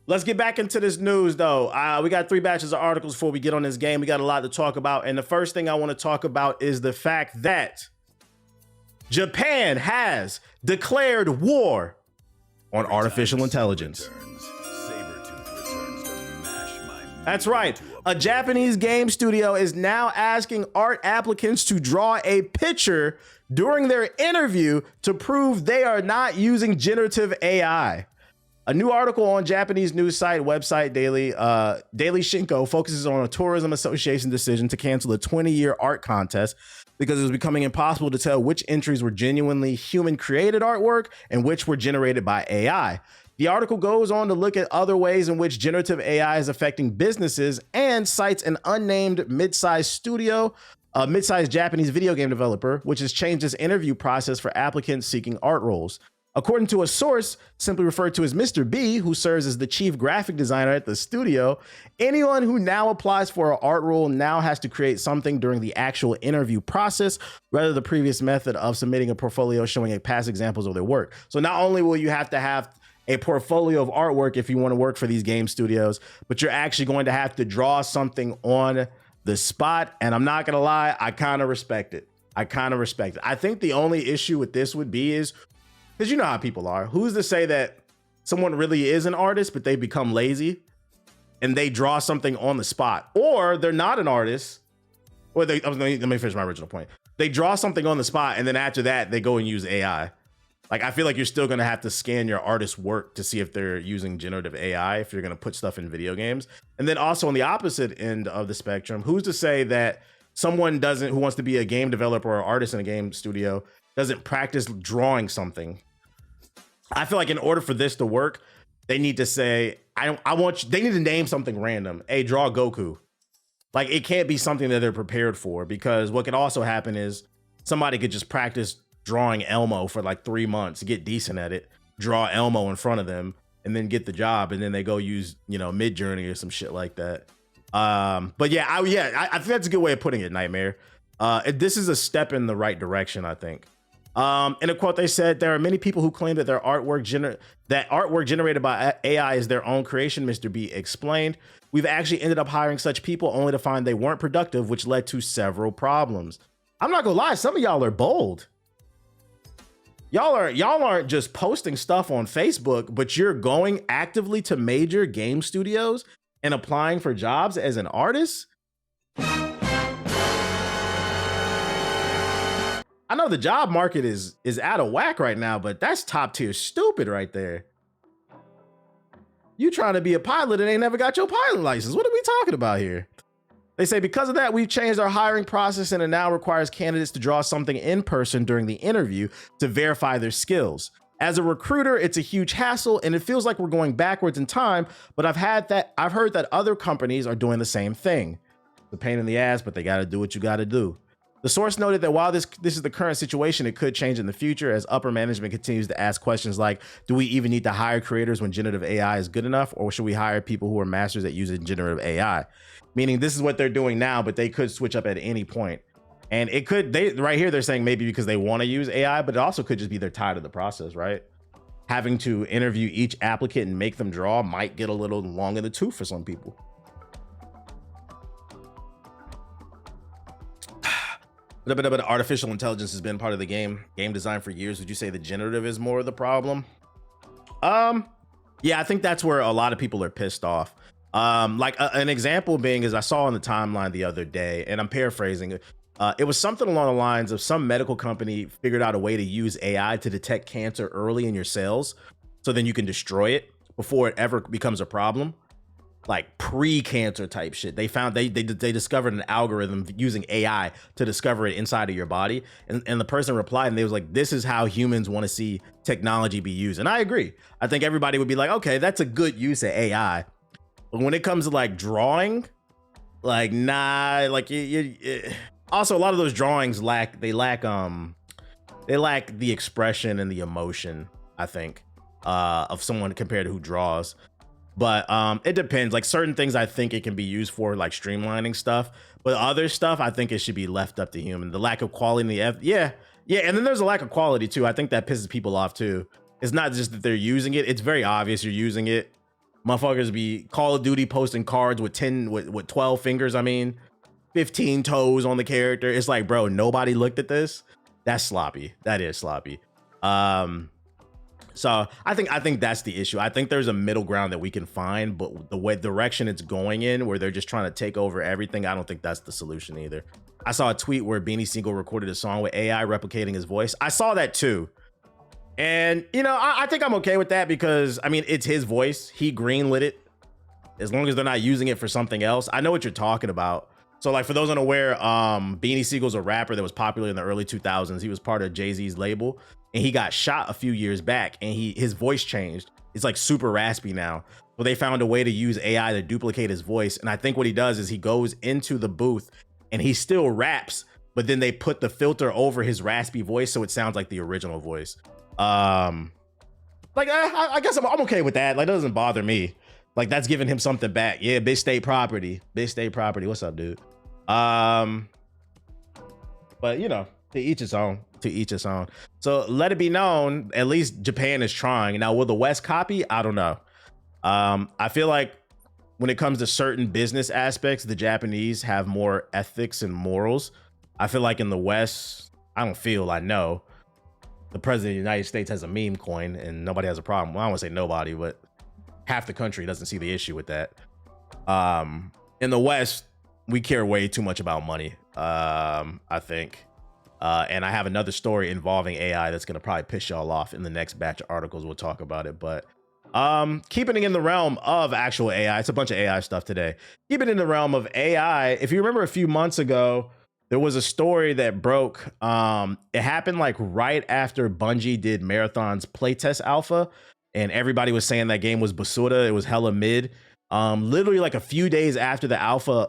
Let's get back into this news, though. We got 3 batches of articles before we get on this game. We got a lot to talk about. And the first thing I want to talk about is the fact that Japan has declared war on artificial intelligence. That's right. A Japanese game studio is now asking art applicants to draw a picture during their interview to prove they are not using generative AI. A new article on Japanese news site website Daily Shinko focuses on a tourism association decision to cancel a 20-year art contest because it was becoming impossible to tell which entries were genuinely human-created artwork and which were generated by AI. The article goes on to look at other ways in which generative AI is affecting businesses and cites an unnamed mid-sized studio, a mid-sized Japanese video game developer, which has changed its interview process for applicants seeking art roles. According to a source, simply referred to as Mr. B, who serves as the chief graphic designer at the studio, anyone who now applies for an art role now has to create something during the actual interview process, rather than the previous method of submitting a portfolio showing past examples of their work. So not only will you have to have a portfolio of artwork if you want to work for these game studios, but you're actually going to have to draw something on the spot. And I'm not going to lie, I kind of respect it. I think the only issue with this would be is, because you know how people are, who's to say that someone really is an artist, but they become lazy and they draw something on the spot, or they're not an artist, or let me finish my original point. They draw something on the spot, and then after that, they go and use AI. Like, I feel like you're still going to have to scan your artist's work to see if they're using generative AI, if you're going to put stuff in video games. And then also on the opposite end of the spectrum, who's to say that someone who wants to be a game developer or artist in a game studio doesn't practice drawing something? I feel like in order for this to work, they need to say, they need to name something random. Hey, draw Goku. Like, it can't be something that they're prepared for, because what could also happen is somebody could just practice drawing Elmo for like 3 months, get decent at it, draw Elmo in front of them, and then get the job, and then they go use, Mid-Journey or some shit like that. But yeah, I think that's a good way of putting it, Nightmare. This is a step in the right direction, I think. In a quote, they said, there are many people who claim that their artwork generated by AI is their own creation, Mr. B explained. We've actually ended up hiring such people only to find they weren't productive, which led to several problems. I'm not gonna lie, some of y'all are bold. Y'all aren't just posting stuff on Facebook, but you're going actively to major game studios and applying for jobs as an artist. I know the job market is out of whack right now, but that's top tier stupid right there. You trying to be a pilot and ain't never got your pilot license. What are we talking about here? They say, because of that, we've changed our hiring process, and it now requires candidates to draw something in person during the interview to verify their skills. As a recruiter, it's a huge hassle, and it feels like we're going backwards in time, but I've heard that other companies are doing the same thing. It's a pain in the ass, but they got to do what you got to do. The source noted that while this is the current situation, it could change in the future as upper management continues to ask questions like, do we even need to hire creators when generative AI is good enough, or should we hire people who are masters at using generative AI? Meaning this is what they're doing now, but they could switch up at any point. And it could, right here, they're saying maybe because they want to use AI, but it also could just be they're tired of the process, right? Having to interview each applicant and make them draw might get a little long in the tooth for some people. But artificial intelligence has been part of the game design for years. Would you say the generative is more of the problem? Yeah, I think that's where a lot of people are pissed off. An example being is I saw on the timeline the other day, and I'm paraphrasing, it was something along the lines of some medical company figured out a way to use AI to detect cancer early in your cells, so then you can destroy it before it ever becomes a problem. Like pre-cancer type shit. They discovered an algorithm using AI to discover it inside of your body. And the person replied, and they was like, this is how humans want to see technology be used. And I agree. I think everybody would be like, okay, that's a good use of AI. But when it comes to like drawing, like, nah, like also a lot of those drawings lack the expression and the emotion, I think, of someone compared to who draws. But it depends. Like certain things I think it can be used for, like streamlining stuff, but other stuff I think it should be left up to human. The lack of quality in the yeah, and then there's a lack of quality too. I think that pisses people off too. It's not just that they're using it, it's very obvious you're using it. Motherfuckers be Call of Duty posting cards with 12 fingers. I mean, 15 toes on the character. It's like, bro, nobody looked at this. That's sloppy. That is sloppy. So I think that's the issue. I think there's a middle ground that we can find, but the way direction it's going in, where they're just trying to take over everything, I don't think that's the solution either. I saw a tweet where Beanie Siegel recorded a song with AI replicating his voice. I saw that too. And, you know, I think I'm okay with that because, I mean, it's his voice. He greenlit it. As long as they're not using it for something else. I know what you're talking about. So, like, for those unaware, Beanie Siegel's a rapper that was popular in the early 2000s. He was part of Jay-Z's label, and he got shot a few years back, and his voice changed. It's like super raspy now. Well, they found a way to use AI to duplicate his voice. And I think what he does is he goes into the booth and he still raps, but then they put the filter over his raspy voice so it sounds like the original voice. I guess I'm okay with that. Like, that doesn't bother me. Like, that's giving him something back. Yeah, big state property. Big state property. What's up, dude? But, you know, to each its own. To each its own. So let it be known, at least Japan is trying. Now, will the West copy? I don't know. I feel like when it comes to certain business aspects, the Japanese have more ethics and morals. I feel like in the West, I know the president of the United States has a meme coin and nobody has a problem. Well, I don't want to say nobody, but half the country doesn't see the issue with that. In the West, we care way too much about money, I think. And I have another story involving AI that's going to probably piss y'all off in the next batch of articles. We'll talk about it. But keeping it in the realm of actual AI, it's a bunch of AI stuff today. Keep it in the realm of AI. If you remember a few months ago, there was a story that broke. It happened like right after Bungie did Marathon's playtest alpha, and everybody was saying that game was basura. It was hella mid. Literally like a few days after the alpha,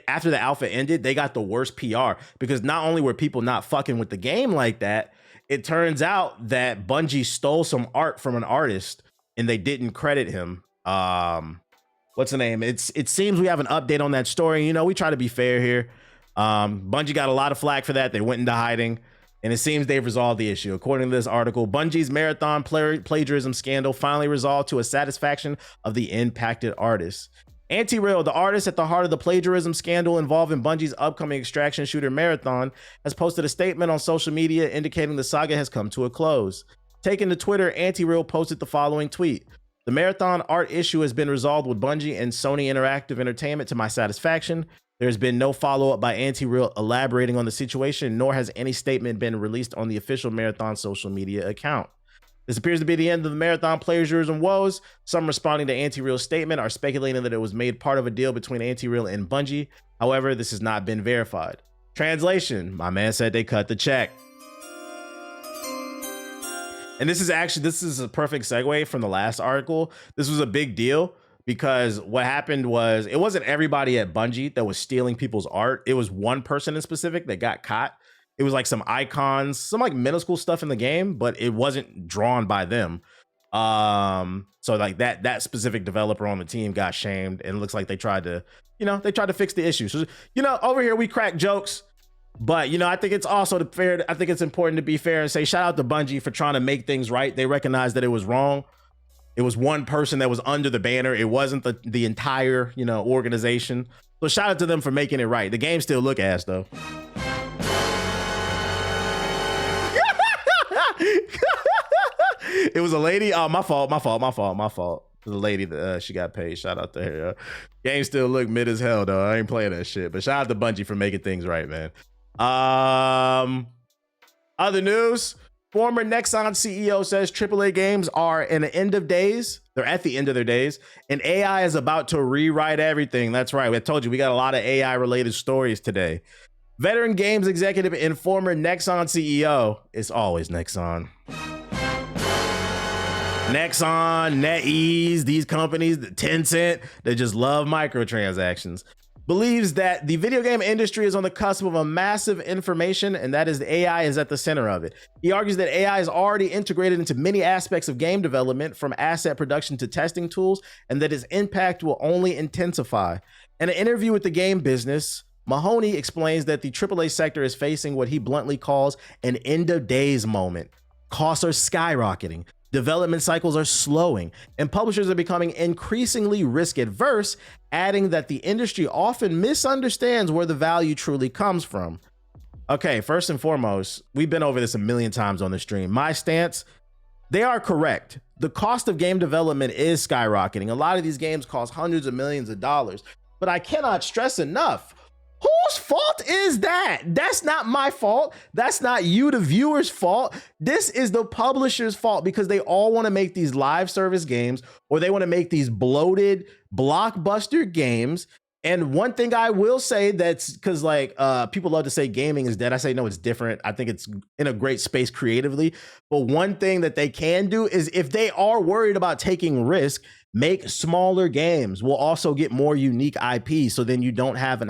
after the alpha ended, they got the worst PR because not only were people not fucking with the game like that, it turns out that Bungie stole some art from an artist and they didn't credit him. What's the name? It seems we have an update on that story. You know, we try to be fair here. Bungie got a lot of flack for that. They went into hiding, and it seems they've resolved the issue. According to this article, Bungie's Marathon plagiarism scandal finally resolved to a satisfaction of the impacted artists. Anti-Real, the artist at the heart of the plagiarism scandal involving Bungie's upcoming extraction shooter Marathon, has posted a statement on social media indicating the saga has come to a close. Taken to Twitter, Anti-Real posted the following tweet. The Marathon art issue has been resolved with Bungie and Sony Interactive Entertainment to my satisfaction. There's been no follow-up by Anti-Real elaborating on the situation, nor has any statement been released on the official Marathon social media account. This appears to be the end of the Marathon plagiarism woes. Some responding to Anti-Real's statement are speculating that it was made part of a deal between Anti-Real and Bungie. However, this has not been verified. Translation, my man said they cut the check. And this is a perfect segue from the last article. This was a big deal because what happened was it wasn't everybody at Bungie that was stealing people's art. It was one person in specific that got caught. It was like some icons, some like middle school stuff in the game, but it wasn't drawn by them. So like that specific developer on the team got shamed, and it looks like they tried to fix the issue. So, over here we crack jokes, but I think it's also fair. I think it's important to be fair and say shout out to Bungie for trying to make things right. They recognized that it was wrong. It was one person that was under the banner. It wasn't the entire, organization. So shout out to them for making it right. The game still look ass though. It was a lady. Oh, my fault. The lady that she got paid. Shout out to her. Game still look mid as hell though. I ain't playing that shit. But shout out to Bungie for making things right, man. Other news. Former Nexon CEO says AAA games are in the end of days. They're at the end of their days, and AI is about to rewrite everything. That's right. I told you we got a lot of AI related stories today. Veteran games executive and former Nexon CEO. It's always Nexon. Nexon, NetEase, these companies, Tencent, they just love microtransactions. Believes that the video game industry is on the cusp of a massive information, and that is the AI is at the center of it. He argues that AI is already integrated into many aspects of game development, from asset production to testing tools, and that its impact will only intensify. In an interview with the Game Business, Mahoney explains that the AAA sector is facing what he bluntly calls an end of days moment. Costs are skyrocketing. Development cycles are slowing, and publishers are becoming increasingly risk adverse, adding that the industry often misunderstands where the value truly comes from. Okay, first and foremost, we've been over this a million times on the stream. My stance, they are correct. The cost of game development is skyrocketing. A lot of these games cost hundreds of millions of dollars, but I cannot stress enough, whose fault is that? That's not my fault. That's not you, the viewer's fault. This is the publisher's fault, because they all want to make these live service games, or they want to make these bloated blockbuster games. And one thing I will say, that's because like people love to say gaming is dead. I say no, it's different. I think it's in a great space creatively. But one thing that they can do is, if they are worried about taking risk, make smaller games. We'll also get more unique IP. So then you don't have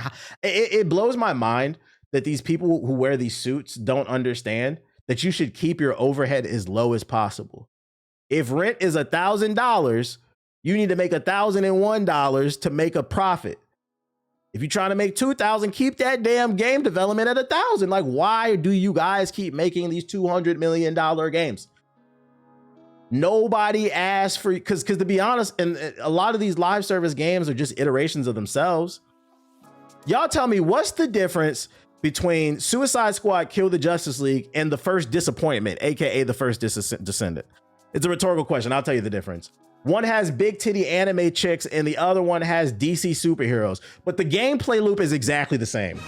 it blows my mind that these people who wear these suits don't understand that you should keep your overhead as low as possible. If rent is $1,000, you need to make $1,001 to make a profit. If you're trying to make 2,000, keep that damn game development at 1,000. Like, why do you guys keep making these $200 million games? Nobody asked for, because to be honest, and a lot of these live service games are just iterations of themselves. Y'all tell me, what's the difference between Suicide Squad Kill the Justice League and The First Disappointment, aka The First Descendant? It's a rhetorical question. I'll tell you the difference. One has big titty anime chicks and the other one has DC superheroes, but the gameplay loop is exactly the same.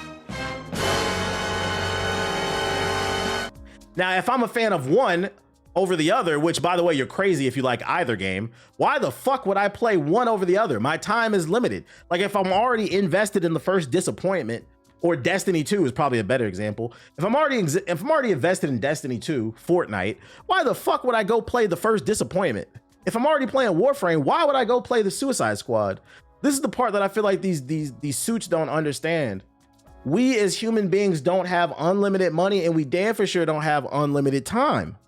Now, if I'm a fan of one over the other, which by the way, you're crazy if you like either game, why the fuck would I play one over the other? My time is limited. Like, if I'm already invested in The First Disappointment, or Destiny 2 is probably a better example. If I'm already invested in Destiny 2, Fortnite, why the fuck would I go play The First Disappointment? If I'm already playing Warframe, why would I go play the Suicide Squad? This is the part that I feel like these suits don't understand. We as human beings don't have unlimited money, and we damn for sure don't have unlimited time.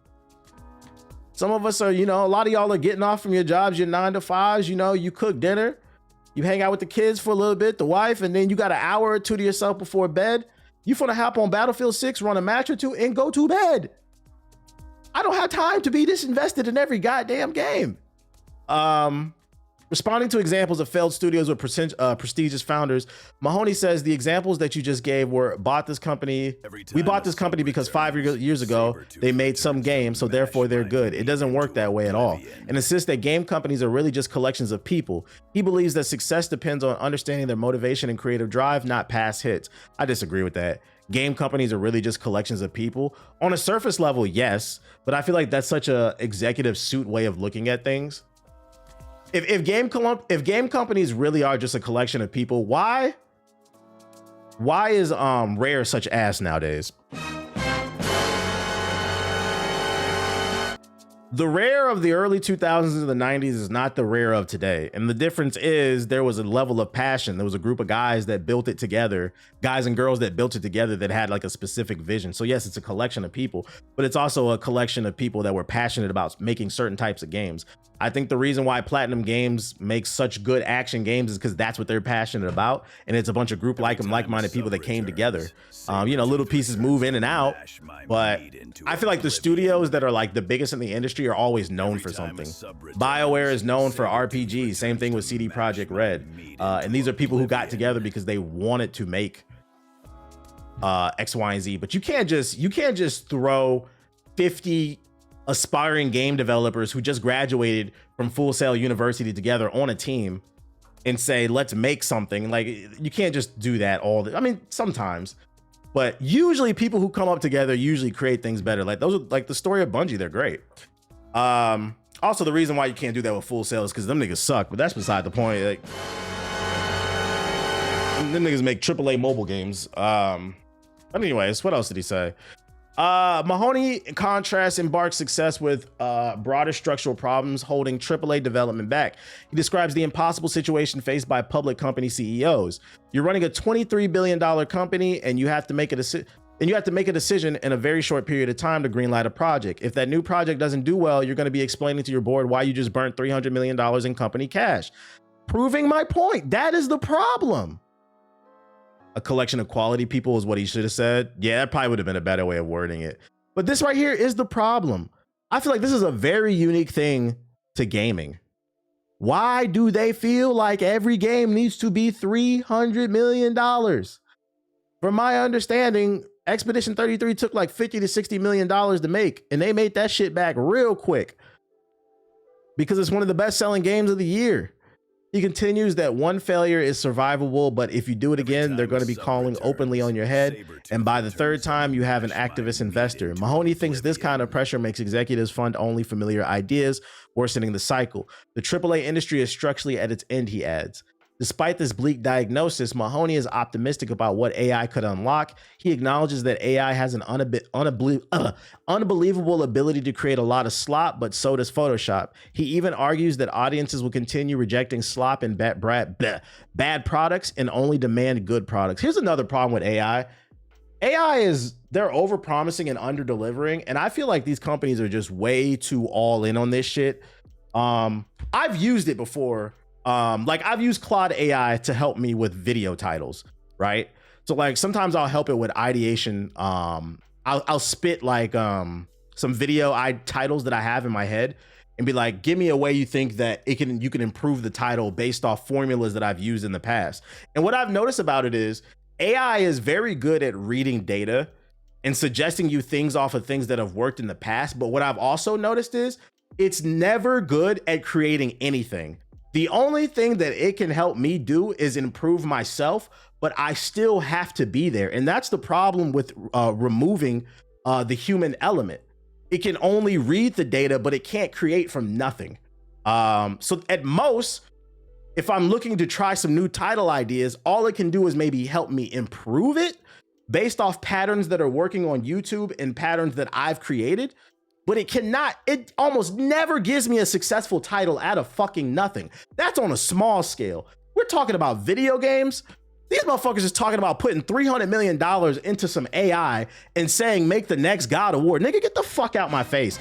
Some of us are, a lot of y'all are getting off from your jobs, your 9 to 5s, you cook dinner, you hang out with the kids for a little bit, the wife, and then you got an hour or two to yourself before bed. You finna hop on Battlefield 6, run a match or two, and go to bed. I don't have time to be this invested in every goddamn game. Responding to examples of failed studios with prestigious founders, Mahoney says the examples that you just gave were we bought this company because 5 years ago they made some game, so therefore they're good. It doesn't work that way at all. And insists that game companies are really just collections of people. He believes that success depends on understanding their motivation and creative drive, not past hits. I disagree with that. Game companies are really just collections of people. On a surface level, yes, but I feel like that's such a executive suit way of looking at things. If game companies really are just a collection of people, why is Rare such ass nowadays? The Rare of the early 2000s and the 90s is not the Rare of today. And the difference is there was a level of passion. There was a group of guys that built it together, guys and girls that built it together that had like a specific vision. So yes, it's a collection of people, but it's also a collection of people that were passionate about making certain types of games. I think the reason why Platinum Games makes such good action games is because that's what they're passionate about. And it's a bunch of like-minded people that came together. Little pieces move in and out, but I feel like the studios that are like the biggest in the industry are always known for something. BioWare is known for RPGs. Same thing with CD Projekt Red. And these are people who got together because they wanted to make X, Y, and Z. But you can't just throw 50 aspiring game developers who just graduated from Full Sail University together on a team and say, let's make something. Like, you can't just do that sometimes, but usually people who come up together usually create things better. Like, those are like the story of Bungie. They're great. Also, the reason why you can't do that with Full Sail is because them niggas suck, but that's beside the point. Like, them niggas make AAA mobile games. But anyways, what else did he say? Mahoney, in contrast, embarks success with broader structural problems holding AAA development back. He describes the impossible situation faced by public company CEOs. You're running a $23 billion company, and you have to make a decision in a very short period of time to greenlight a project. If that new project doesn't do well, you're going to be explaining to your board why you just burnt $300 million in company cash. Proving my point. That is the problem. A collection of quality people is what he should have said. Yeah, that probably would have been a better way of wording it. But this right here is the problem. I feel like this is a very unique thing to gaming. Why do they feel like every game needs to be $300 million? From my understanding, Expedition 33 took like $50 to $60 million to make, and they made that shit back real quick because it's one of the best selling games of the year. He continues that one failure is survivable, but if you do it again, they're going to be calling openly on your head. And by the third time, you have an activist investor. Mahoney thinks this kind of pressure makes executives fund only familiar ideas, worsening the cycle. The AAA industry is structurally at its end, he adds. Despite this bleak diagnosis, Mahoney is optimistic about what AI could unlock. He acknowledges that AI has an unbelievable ability to create a lot of slop, but so does Photoshop. He even argues that audiences will continue rejecting slop and bad products and only demand good products. Here's another problem with AI. AI is, they're over-promising and under-delivering, and I feel like these companies are just way too all in on this shit. I've used it before. Like I've used Claude AI to help me with video titles, right? So like sometimes I'll help it with ideation. I'll spit like some video titles that I have in my head and be like, give me a way you think that you can improve the title based off formulas that I've used in the past. And what I've noticed about it is AI is very good at reading data and suggesting you things off of things that have worked in the past. But what I've also noticed is it's never good at creating anything. The only thing that it can help me do is improve myself, but I still have to be there. And that's the problem with removing the human element. It can only read the data, but it can't create from nothing. So at most, if I'm looking to try some new title ideas, all it can do is maybe help me improve it based off patterns that are working on YouTube and patterns that I've created. But it almost never gives me a successful title out of fucking nothing. That's on a small scale. We're talking about video games. These motherfuckers is talking about putting $300 million into some AI and saying, make the next God of War. Nigga, get the fuck out my face.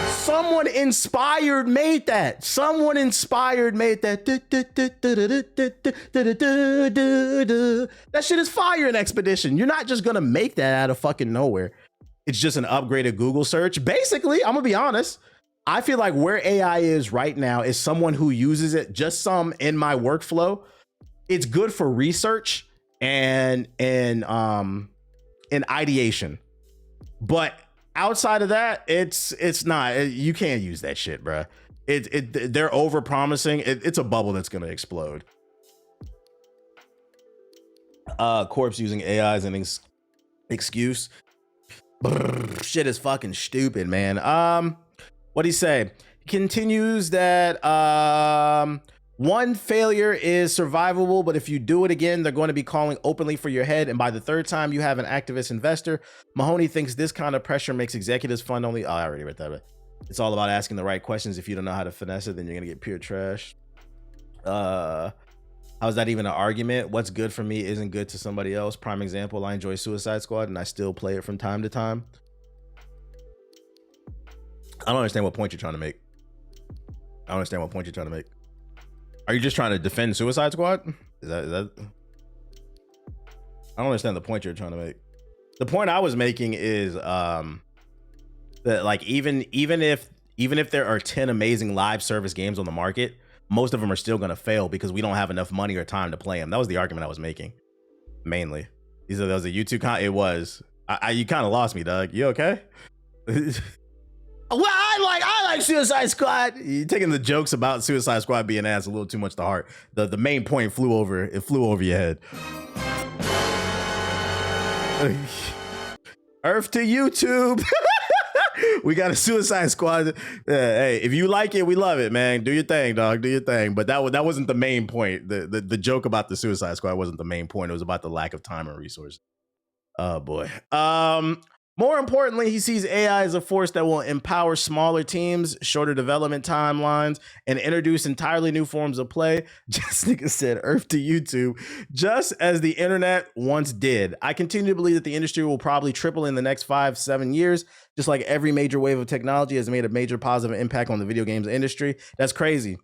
Someone inspired made that. Someone inspired made that. That shit is fire in Expedition. You're not just gonna make that out of fucking nowhere. It's just an upgraded Google search. Basically, I'm gonna be honest. I feel like where AI is right now is someone who uses it just some in my workflow. It's good for research and ideation. But outside of that, it's not. You can't use that shit, bro. They're over promising. It's a bubble that's gonna explode. Corpse using AI as an excuse. Shit is fucking stupid, man. What'd he say? He continues that one failure is survivable, but if you do it again, they're going to be calling openly for your head. And by the third time, you have an activist investor. Mahoney thinks this kind of pressure makes executives fund only. Oh, I already read that. It's all about asking the right questions. If you don't know how to finesse it, then you're gonna get pure trash. How's that even an argument? What's good for me isn't good to somebody else. Prime example, I enjoy Suicide Squad and I still play it from time to time. I don't understand what point you're trying to make. Are you just trying to defend Suicide Squad? Is that? I don't understand the point you're trying to make. The point I was making is that like even if there are 10 amazing live service games on the market, most of them are still going to fail because we don't have enough money or time to play them. That was the argument I was making, mainly. He said that was a YouTube it was. You kind of lost me, Doug. You okay? Well, I like Suicide Squad. You're taking the jokes about Suicide Squad being ass a little too much to heart. The main point flew over your head. Earth to YouTube. We got a Suicide Squad. Hey, if you like it, we love it, man. Do your thing, dog. Do your thing. But that wasn't the main point. The joke about the Suicide Squad wasn't the main point. It was about the lack of time and resources. Oh boy. More importantly, he sees AI as a force that will empower smaller teams, shorter development timelines, and introduce entirely new forms of play. Just nigga said Earth to YouTube, just as the internet once did. I continue to believe that the industry will probably triple in the next 5-7 years, just like every major wave of technology has made a major positive impact on the video games industry. That's crazy.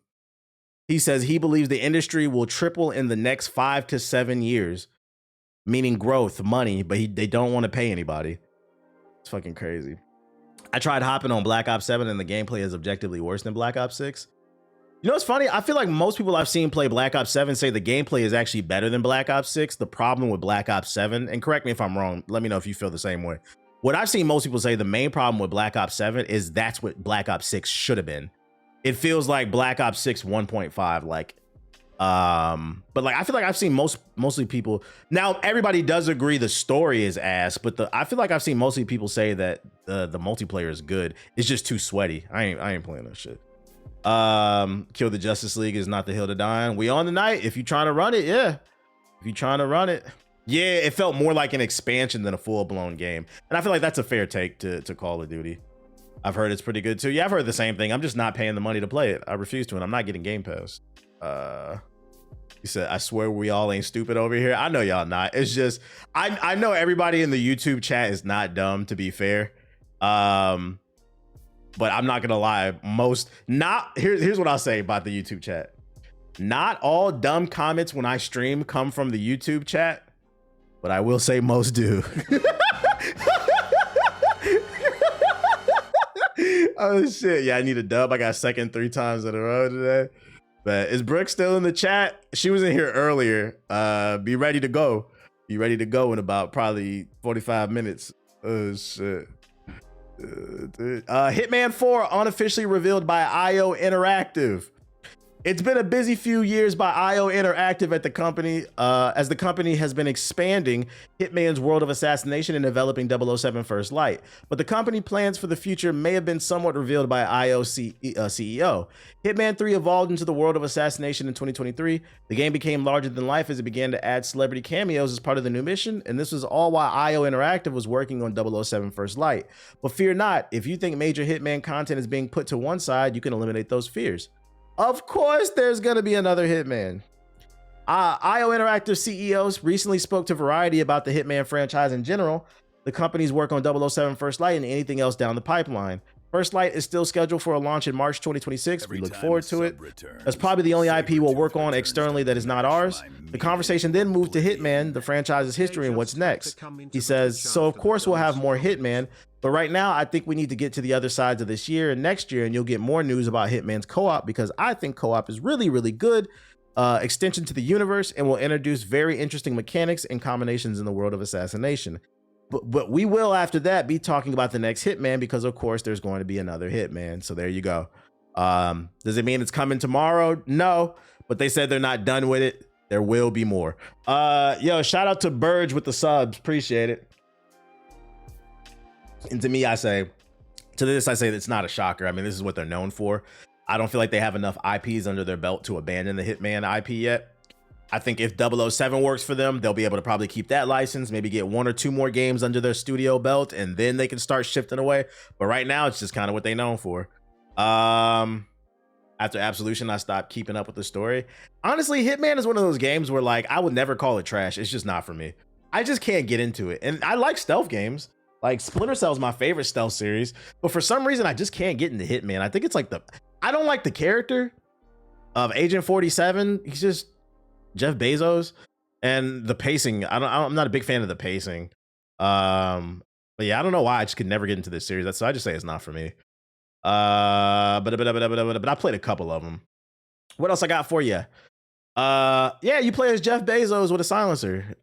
He says he believes the industry will triple in the next 5 to 7 years, meaning growth, money, but they don't want to pay anybody. It's fucking crazy. I tried hopping on Black Ops 7 and the gameplay is objectively worse than Black Ops 6. You know what's funny? I feel like most people I've seen play Black Ops 7 say the gameplay is actually better than Black Ops 6. The problem with Black Ops 7, and correct me if I'm wrong, let me know if you feel the same way. What I've seen most people say, the main problem with Black Ops 7 is that's what Black Ops 6 should have been. It feels like Black Ops 6 1.5, like, but like I feel like I've seen mostly people. Now everybody does agree the story is ass, but I feel like I've seen mostly people say that the multiplayer is good. It's just too sweaty. I ain't playing that shit. Kill the Justice League is not the hill to die on. We on tonight. If you trying to run it, yeah. If you trying to run it, yeah. It felt more like an expansion than a full-blown game, and I feel like that's a fair take to Call of Duty. I've heard it's pretty good too. Yeah, I've heard the same thing. I'm just not paying the money to play it. I refuse to, and I'm not getting Game Pass. He said, I swear we all ain't stupid over here. I know y'all not. It's just I know everybody in the YouTube chat is not dumb, to be fair. But I'm not gonna lie, here's what I'll say about the YouTube chat. Not all dumb comments when I stream come from the YouTube chat, but I will say most do. Oh shit, yeah, I need a dub. I got second 3 times in a row today. But is Brooke still in the chat? She was in here earlier. Be ready to go. Be ready to go in about probably 45 minutes. Oh shit. Hitman 4 unofficially revealed by IO Interactive. It's been a busy few years by IO Interactive at the company, as the company has been expanding Hitman's world of assassination and developing 007 First Light. But the company plans for the future may have been somewhat revealed by IO CEO. Hitman 3 evolved into the world of assassination in 2023. The game became larger than life as it began to add celebrity cameos as part of the new mission, and this was all while IO Interactive was working on 007 First Light. But fear not, if you think major Hitman content is being put to one side, you can eliminate those fears. Of course, there's going to be another Hitman. IO Interactive CEOs recently spoke to Variety about the Hitman franchise in general, the company's work on 007 First Light, and anything else down the pipeline. First Light is still scheduled for a launch in March 2026. We look forward to it. That's probably the only IP we'll work on externally that is not ours. The conversation then moved to Hitman, the franchise's history, and what's next. He says, so of course we'll have more Hitman, but right now I think we need to get to the other sides of this year and next year, and you'll get more news about Hitman's co-op, because I think co-op is really, really good. Extension to the universe, and will introduce very interesting mechanics and combinations in the world of assassination. But we will, after that, be talking about the next Hitman, because of course there's going to be another Hitman. So there you go. Does it mean it's coming tomorrow? No, but they said they're not done with it. There will be more. Yo, shout out to Burge with the subs. Appreciate it. And to me, I say it's not a shocker. I mean, this is what they're known for. I don't feel like they have enough IPs under their belt to abandon the Hitman IP yet. I think if 007 works for them, they'll be able to probably keep that license, maybe get 1 or 2 more games under their studio belt, and then they can start shifting away. But right now, it's just kind of what they're known for. After Absolution, I stopped keeping up with the story. Honestly, Hitman is one of those games where, like, I would never call it trash. It's just not for me. I just can't get into it. And I like stealth games. Like, Splinter Cell is my favorite stealth series. But for some reason, I just can't get into Hitman. I think it's like I don't like the character of Agent 47. He's just Jeff Bezos, and the pacing. I'm not a big fan of the pacing. But yeah, I don't know why I just could never get into this series. So I just say it's not for me. But I played a couple of them. What else I got for you? Yeah, you play as Jeff Bezos with a silencer.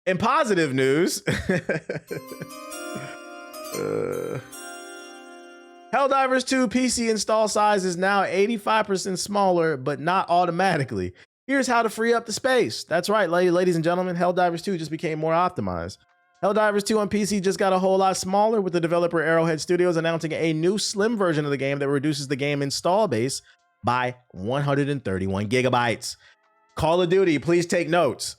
In positive news, Helldivers 2 PC install size is now 85% smaller, but not automatically. Here's how to free up the space. That's right, ladies and gentlemen, Helldivers 2 just became more optimized. Helldivers 2 on PC just got a whole lot smaller, with the developer Arrowhead Studios announcing a new slim version of the game that reduces the game install base by 131 gigabytes. Call of Duty, please take notes,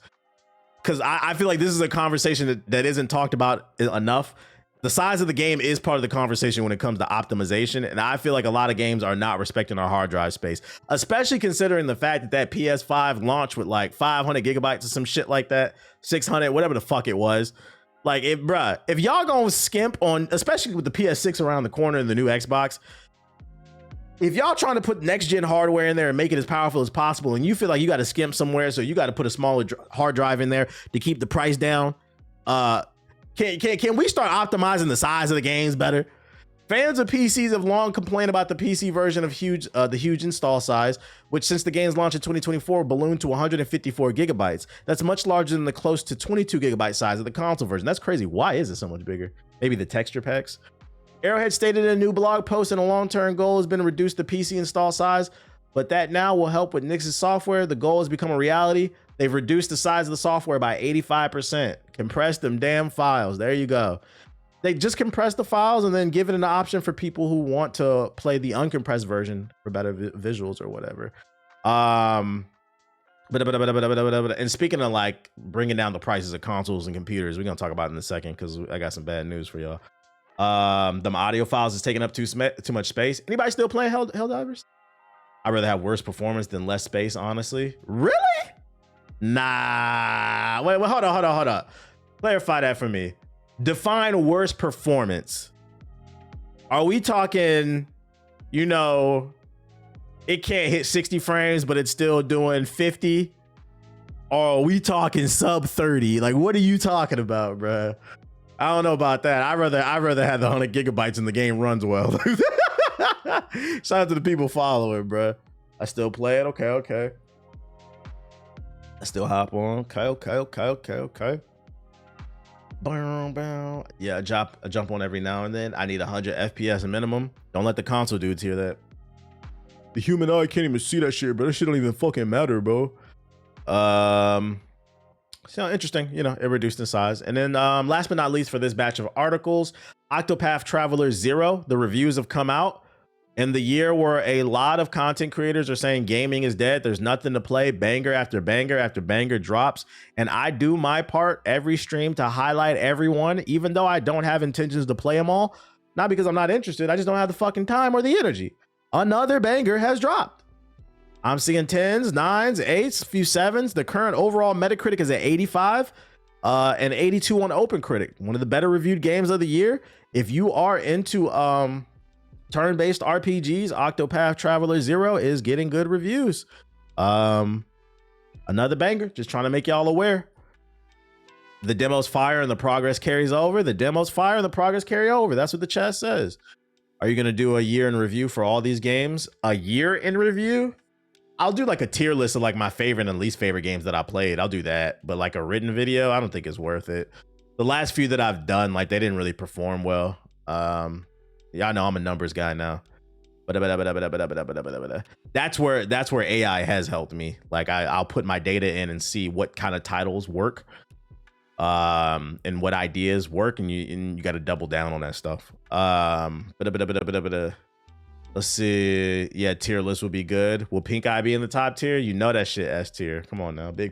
because I feel like this is a conversation that isn't talked about enough. The size of the game is part of the conversation when it comes to optimization, and I feel like a lot of games are not respecting our hard drive space, especially considering the fact that PS5 launched with like 500 gigabytes or some shit like that, 600, whatever the fuck it was. Like, if y'all gonna skimp on, especially with the PS6 around the corner and the new Xbox, if y'all trying to put next gen hardware in there and make it as powerful as possible, and you feel like you got to skimp somewhere, so you got to put a smaller hard drive in there to keep the price down, Can we start optimizing the size of the games better? Fans of PCs have long complained about the PC version of the huge install size, which since the game's launch in 2024 ballooned to 154 gigabytes. That's much larger than the close to 22 gigabyte size of the console version. That's crazy. Why is it so much bigger? Maybe the texture packs. Arrowhead stated in a new blog post, and a long-term goal has been to reduce the PC install size, but that now will help with Nix's software. The goal has become a reality. They've reduced the size of the software by 85%. Compress them damn files. There you go. They just compress the files and then give it an option for people who want to play the uncompressed version for better visuals or whatever. And speaking of like bringing down the prices of consoles and computers, we're gonna talk about it in a second because I got some bad news for y'all. Them audio files is taking up too much space. Anybody still playing Helldivers? I'd rather have worse performance than less space, honestly. Really? Nah. Wait, hold on. Clarify that for me. Define worse performance. Are we talking, you know, it can't hit 60 frames, but it's still doing 50? Or are we talking sub 30? Like, what are you talking about, bro? I don't know about that. I'd rather have the 100 gigabytes and the game runs well. Shout out to the people following, bro. I still play it. Okay. I still hop on. Okay. Yeah, I jump on every now and then. I need 100 FPS minimum. Don't let the console dudes hear that. The human eye can't even see that shit, bro. That shit don't even fucking matter, bro. So interesting, you know, it reduced in size. And then last but not least for this batch of articles, Octopath Traveler 0, the reviews have come out. In the year where a lot of content creators are saying gaming is dead, there's nothing to play, banger after banger after banger drops. And I do my part every stream to highlight everyone, even though I don't have intentions to play them all. Not because I'm not interested, I just don't have the fucking time or the energy. Another banger has dropped. I'm seeing 10s, 9s, 8s, a few 7s. The current overall Metacritic is at 85 and 82 on OpenCritic. One of the better reviewed games of the year. If you are into turn-based RPGs, Octopath Traveler 0 is getting good reviews. Another banger, just trying to make y'all aware. The demo's fire and the progress carries over. The demo's fire and the progress carry over. That's what the chat says. Are you going to do a year in review for all these games? A year in review? I'll do like a tier list of like my favorite and least favorite games that I played. I'll do that. But like a written video, I don't think it's worth it. The last few that I've done, like they didn't really perform well. Yeah, I know I'm a numbers guy now. But that's where AI has helped me. Like I'll put my data in and see what kind of titles work. And what ideas work, and you got to double down on that stuff. Let's see. Yeah, tier list would be good. Will Pink Eye be in the top tier? You know that shit S tier. Come on now, big